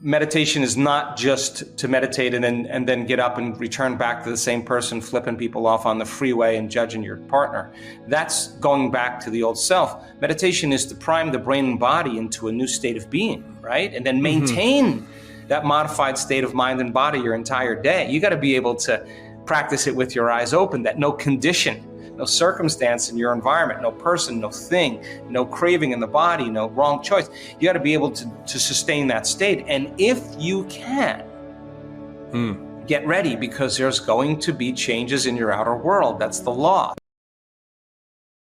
meditation is not just to meditate and then get up and return back to the same person, flipping people off on the freeway and judging your partner. That's going back to the old self. Meditation is to prime the brain and body into a new state of being, right? And then maintain that modified state of mind and body your entire day. You got to be able to practice it with your eyes open, that no condition, no circumstance in your environment, no person, no thing, no craving in the body, no wrong choice. You got to be able to sustain that state. And if you can, get ready, because there's going to be changes in your outer world. That's the law.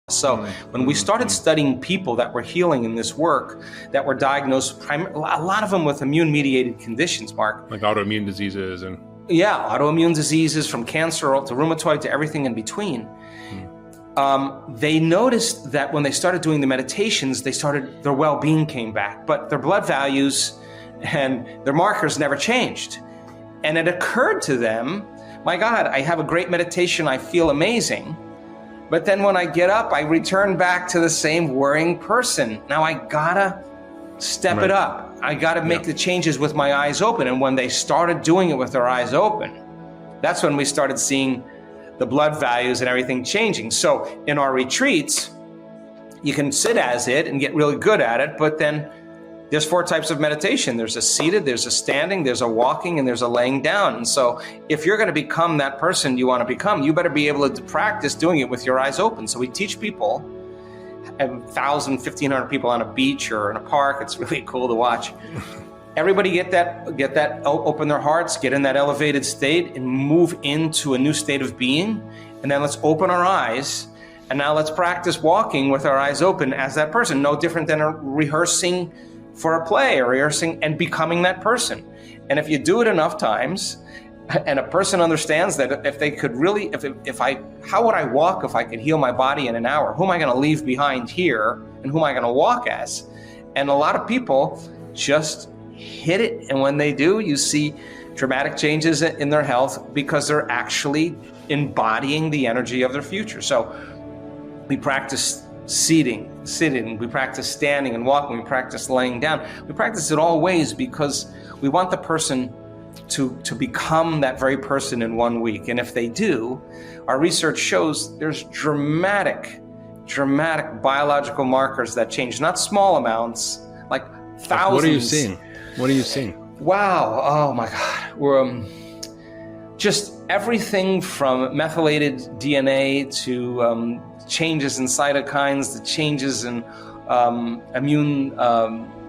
So when we started studying people that were healing in this work, that were diagnosed, a lot of them with immune-mediated conditions, Mark. Like autoimmune diseases and... Yeah, autoimmune diseases, from cancer to rheumatoid to everything in between. They noticed that when they started doing the meditations, their well-being came back, but their blood values and their markers never changed. And it occurred to them, my God, I have a great meditation, I feel amazing. But then when I get up, I return back to the same worrying person. Now I gotta step it up. I gotta make the changes with my eyes open. And when they started doing it with their eyes open, that's when we started seeing the blood values and everything changing. So in our retreats, you can sit as it and get really good at it, but then there's 4 types of meditation. There's a seated, there's a standing, there's a walking, and there's a laying down. And so if you're going to become that person you want to become, you better be able to practice doing it with your eyes open. So we teach people, 1,000, 1,500 people on a beach or in a park. It's really cool to watch. Everybody get that, open their hearts, get in that elevated state and move into a new state of being. And then let's open our eyes. And now let's practice walking with our eyes open as that person. No different than rehearsing for a play, or rehearsing and becoming that person. And if you do it enough times, and a person understands that if they could really, how would I walk if I could heal my body in an hour? Who am I going to leave behind here, and who am I going to walk as? And a lot of people just hit it. And when they do, you see dramatic changes in their health, because they're actually embodying the energy of their future. So we practice sitting, we practice standing and walking, we practice laying down. We practice it all ways because we want the person to become that very person in 1 week. And if they do, our research shows there's dramatic biological markers that change, not small amounts, like thousands. What are you seeing? What are you seeing? Wow, oh my God. We're just everything from methylated DNA to changes in cytokines, the changes in immune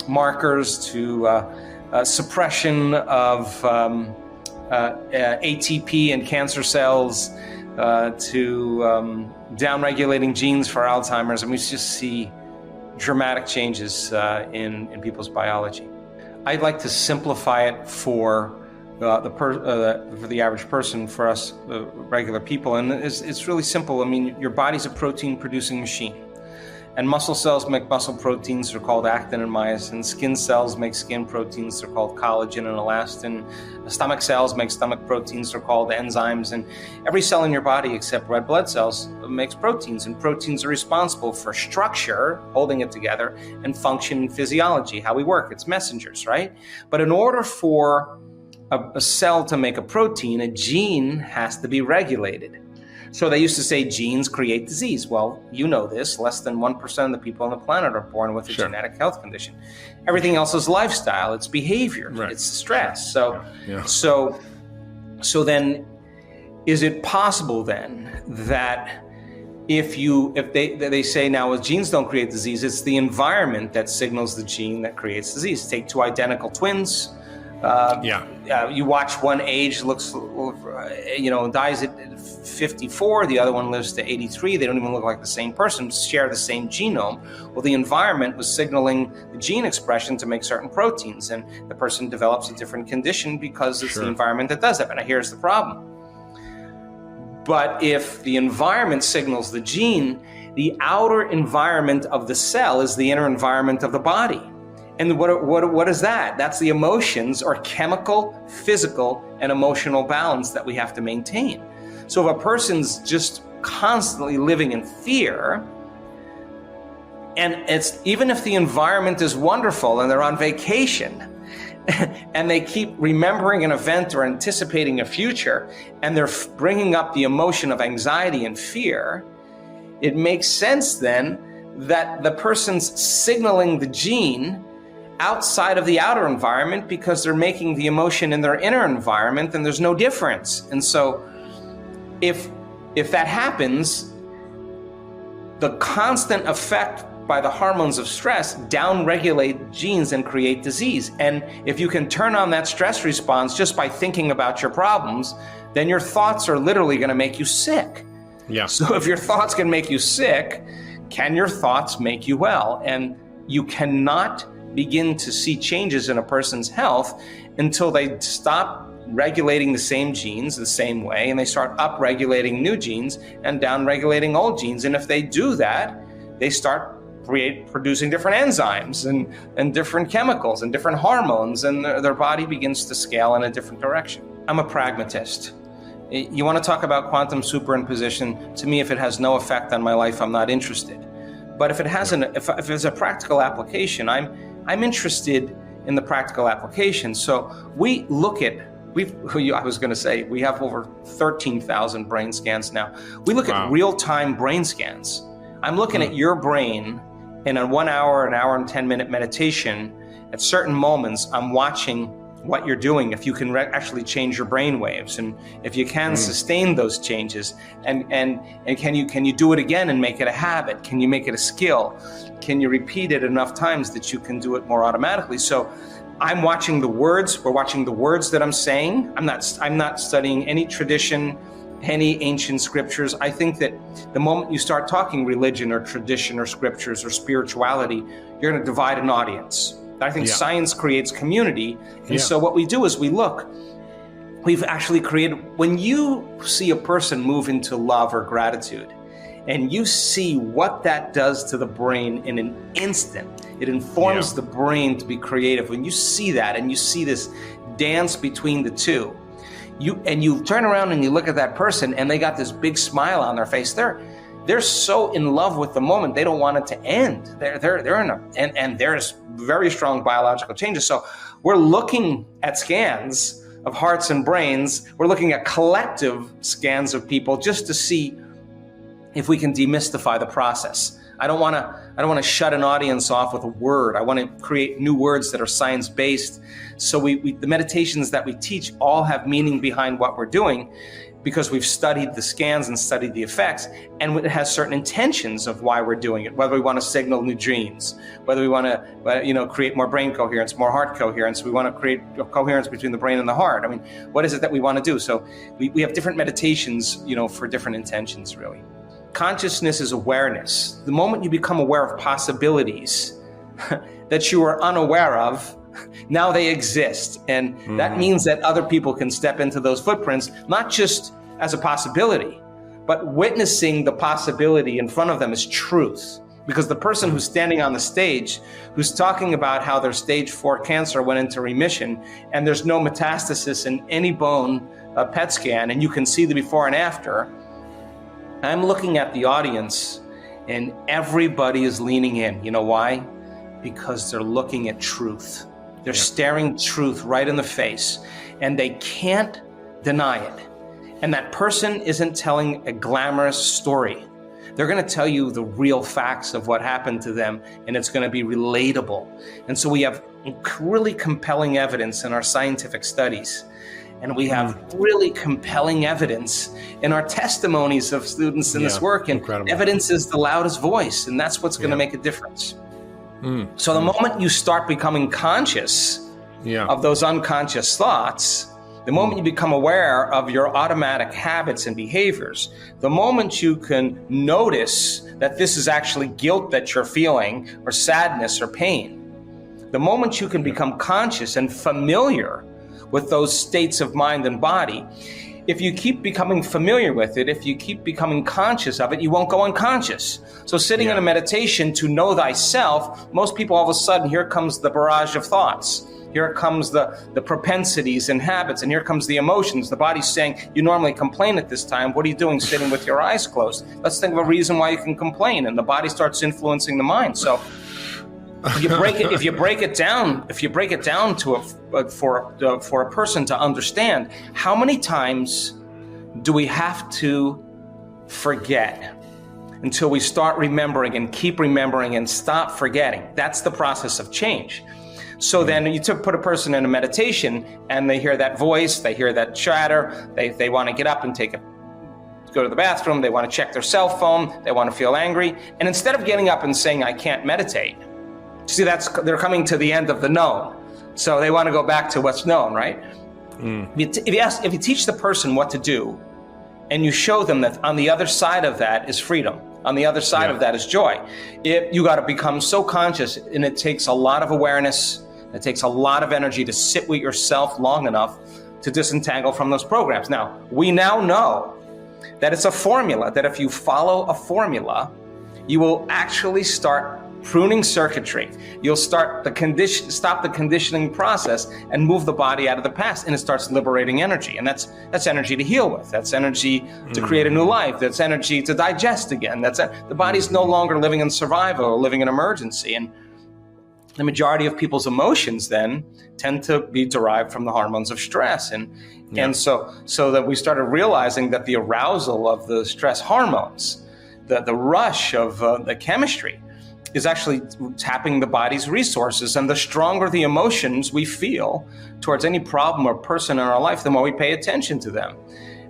markers, to suppression of ATP in cancer cells, to downregulating genes for Alzheimer's. And we just see dramatic changes in people's biology. I'd like to simplify it for the average person, for us regular people, and it's really simple. I mean, your body's a protein-producing machine, and muscle cells make muscle proteins. They're called actin and myosin. Skin cells make skin proteins. They're called collagen and elastin. Stomach cells make stomach proteins. They're called enzymes. And every cell in your body except red blood cells makes proteins, and proteins are responsible for structure, holding it together, and function and physiology, how we work. It's messengers, right? But in order for a cell to make a protein, a gene has to be regulated. So they used to say genes create disease. Well, you know this, less than 1% of the people on the planet are born with a genetic health condition. Everything else is lifestyle, it's behavior, it's stress. So then is it possible then that if they say now, well, genes don't create disease, it's the environment that signals the gene that creates disease. Take 2 identical twins. You watch one age dies at 54, the other one lives to 83. They don't even look like the same person, share the same genome. Well, the environment was signaling the gene expression to make certain proteins, and the person develops a different condition because it's the environment that does that. But now here's the problem. But if the environment signals the gene, the outer environment of the cell is the inner environment of the body. And what is that? That's the emotions, or chemical, physical, and emotional balance that we have to maintain. So if a person's just constantly living in fear, and it's even if the environment is wonderful and they're on vacation, and they keep remembering an event or anticipating a future, and they're bringing up the emotion of anxiety and fear, it makes sense then that the person's signaling the gene outside of the outer environment because they're making the emotion in their inner environment, and there's no difference. And so if that happens, the constant effect by the hormones of stress downregulate genes and create disease. And if you can turn on that stress response just by thinking about your problems, then your thoughts are literally going to make you sick. Yeah. So if your thoughts can make you sick, can your thoughts make you well? And you cannot begin to see changes in a person's health until they stop regulating the same genes the same way, and they start upregulating new genes and downregulating old genes. And if they do that, they start producing different enzymes and different chemicals and different hormones, and their body begins to scale in a different direction. I'm a pragmatist. You want to talk about quantum superimposition? To me, if it has no effect on my life, I'm not interested. But if it has if there's a practical application, I'm interested in the practical application. So we look at I was going to say we have over 13,000 brain scans now. We look at real-time brain scans. I'm looking at your brain in a 1 hour, an hour and 10-minute meditation. At certain moments, I'm watching what you're doing, if you can actually change your brain waves, and if you can sustain those changes, and can you do it again and make it a habit? Can you make it a skill? Can you repeat it enough times that you can do it more automatically? So I'm watching the words. We're watching the words that I'm saying. I'm not studying any tradition, any ancient scriptures. I think that the moment you start talking religion or tradition or scriptures or spirituality, you're going to divide an audience. I think science creates community. And so what we do is we've actually created, when you see a person move into love or gratitude, and you see what that does to the brain in an instant, it informs the brain to be creative. When you see that and you see this dance between the two, you turn around and you look at that person and they got this big smile on their face. They're so in love with the moment, they don't want it to end. They're in and there's very strong biological changes. So we're looking at scans of hearts and brains. We're looking at collective scans of people just to see if we can demystify the process. I don't want to shut an audience off with a word. I want to create new words that are science-based. So the meditations that we teach all have meaning behind what we're doing, because we've studied the scans and studied the effects, and it has certain intentions of why we're doing it, whether we want to signal new genes, whether we want to create more brain coherence, more heart coherence, we want to create coherence between the brain and the heart. I mean, what is it that we want to do? So we have different meditations, for different intentions, really. Consciousness is awareness. The moment you become aware of possibilities that you were unaware of, now they exist. And that means that other people can step into those footprints, not just as a possibility, but witnessing the possibility in front of them as truth. Because the person who's standing on the stage, who's talking about how their stage 4 cancer went into remission, and there's no metastasis in any bone PET scan, and you can see the before and after, I'm looking at the audience and everybody is leaning in. You know why? Because they're looking at truth. They're staring truth right in the face, and they can't deny it. And that person isn't telling a glamorous story. They're going to tell you the real facts of what happened to them, and it's going to be relatable. And so we have really compelling evidence in our scientific studies. And we have really compelling evidence in our testimonies of students in this work. And incredible. Evidence is the loudest voice, and that's what's going to make a difference. So the moment you start becoming conscious of those unconscious thoughts, the moment you become aware of your automatic habits and behaviors, the moment you can notice that this is actually guilt that you're feeling, or sadness or pain, the moment you can become conscious and familiar with those states of mind and body, if you keep becoming familiar with it, if you keep becoming conscious of it, you won't go unconscious. So sitting in a meditation to know thyself, most people all of a sudden, here comes the barrage of thoughts. Here comes the propensities and habits, and here comes the emotions. The body's saying, you normally complain at this time. What are you doing sitting with your eyes closed? Let's think of a reason why you can complain. And the body starts influencing the mind. So If you break it down for a person to understand, how many times do we have to forget until we start remembering and keep remembering and stop forgetting? That's the process of change. So then you put a person in a meditation and they hear that voice, they hear that chatter, they want to get up and go to the bathroom, they want to check their cell phone, they want to feel angry. And instead of getting up and saying, I can't meditate, see, they're coming to the end of the known. So they want to go back to what's known, right? If you teach the person what to do and you show them that on the other side of that is freedom, on the other side of that is joy, you got to become so conscious, and it takes a lot of awareness. It takes a lot of energy to sit with yourself long enough to disentangle from those programs. Now, we now know that it's a formula, that if you follow a formula, you will actually start pruning circuitry. You'll stop the conditioning process and move the body out of the past, and it starts liberating energy. And that's energy to heal with. That's energy to create a new life. That's energy to digest again. The body's no longer living in survival or living in emergency. And the majority of people's emotions then tend to be derived from the hormones of stress. And so that we started realizing that the arousal of the stress hormones, the rush of the chemistry, is actually tapping the body's resources. And the stronger the emotions we feel towards any problem or person in our life, the more we pay attention to them.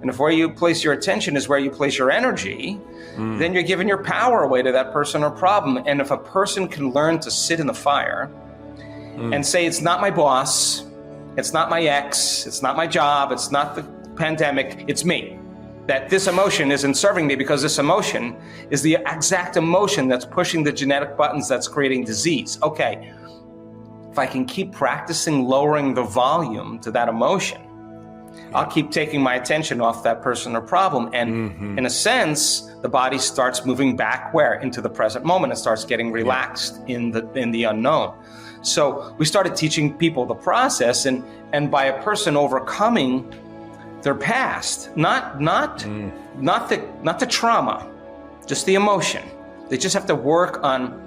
And if where you place your attention is where you place your energy, then you're giving your power away to that person or problem. And if a person can learn to sit in the fire and say, it's not my boss, it's not my ex, it's not my job, it's not the pandemic, it's me. That this emotion isn't serving me because this emotion is the exact emotion that's pushing the genetic buttons that's creating disease. Okay, if I can keep practicing lowering the volume to that emotion, I'll keep taking my attention off that person or problem. And in a sense, the body starts moving back where? Into the present moment. It starts getting relaxed in the unknown. So we started teaching people the process, and by a person overcoming their past, not the trauma, just the emotion. They just have to work on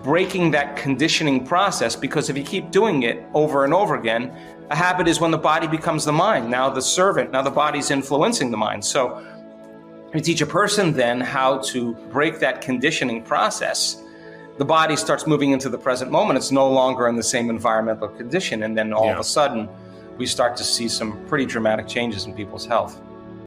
breaking that conditioning process, because if you keep doing it over and over again, a habit is when the body becomes the mind. Now the servant, now the body's influencing the mind. So you teach a person then how to break that conditioning process. The body starts moving into the present moment. It's no longer in the same environmental condition. And then all of a sudden, we start to see some pretty dramatic changes in people's health.